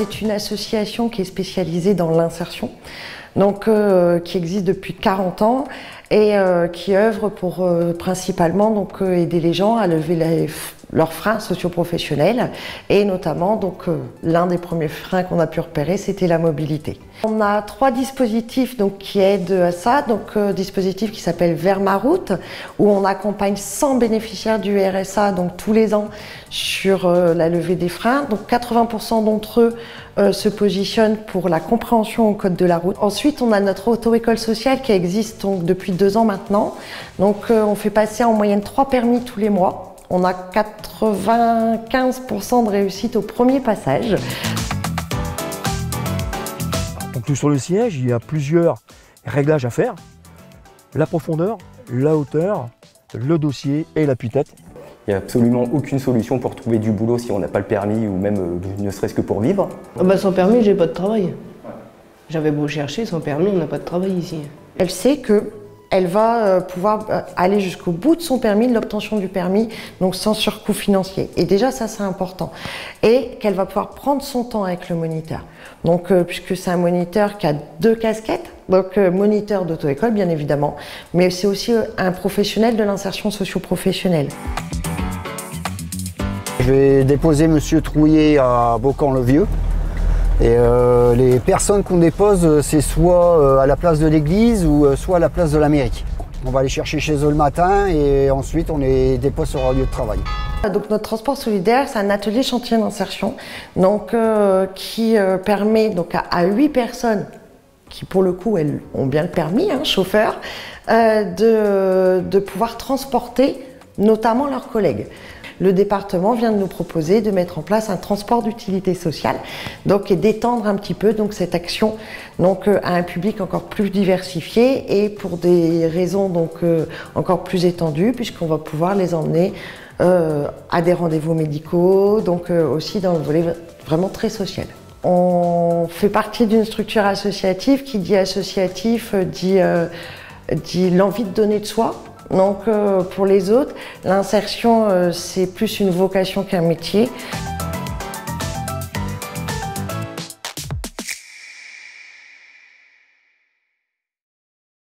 c'est une association qui est spécialisée dans l'insertion, donc qui existe depuis 40 ans et qui œuvre pour principalement donc, aider les gens à lever leurs freins socio-professionnels et notamment donc l'un des premiers freins qu'on a pu repérer, c'était la mobilité. On a 3 dispositifs donc, qui aident à ça, donc dispositif qui s'appelle Vers ma route où on accompagne 100 bénéficiaires du RSA donc tous les ans sur la levée des freins. Donc 80% d'entre eux se positionnent pour la compréhension au code de la route. Ensuite, on a notre auto-école sociale qui existe donc, depuis 2 ans maintenant. Donc on fait passer en moyenne 3 permis tous les mois. On a 95% de réussite au premier passage. Donc sur le siège, il y a plusieurs réglages à faire. La profondeur, la hauteur, le dossier et l'appui-tête. Il n'y a absolument aucune solution pour trouver du boulot si on n'a pas le permis ou même ne serait-ce que pour vivre. Sans permis, j'ai pas de travail. J'avais beau chercher, sans permis, on n'a pas de travail ici. Elle sait que elle va pouvoir aller jusqu'au bout de son permis, de l'obtention du permis, donc sans surcoût financier. Et déjà, ça, c'est important. Et qu'elle va pouvoir prendre son temps avec le moniteur. Donc, puisque c'est un moniteur qui a 2 casquettes, donc moniteur d'auto-école, bien évidemment, mais c'est aussi un professionnel de l'insertion socio-professionnelle. Je vais déposer Monsieur Trouillet à Beaucamp-le-Vieux. Et les personnes qu'on dépose, c'est soit à la place de l'église ou soit à la place de la mairie. On va les chercher chez eux le matin et ensuite on les dépose sur leur lieu de travail. Donc notre transport solidaire, c'est un atelier chantier d'insertion donc, qui permet donc, à 8 personnes qui pour le coup elles ont bien le permis, chauffeur, de pouvoir transporter notamment leurs collègues. Le département vient de nous proposer de mettre en place un transport d'utilité sociale donc, et d'étendre un petit peu donc, cette action donc, à un public encore plus diversifié et pour des raisons donc, encore plus étendues puisqu'on va pouvoir les emmener à des rendez-vous médicaux, donc aussi dans le volet vraiment très social. On fait partie d'une structure associative qui dit associatif, dit l'envie de donner de soi. Donc pour les autres, l'insertion c'est plus une vocation qu'un métier.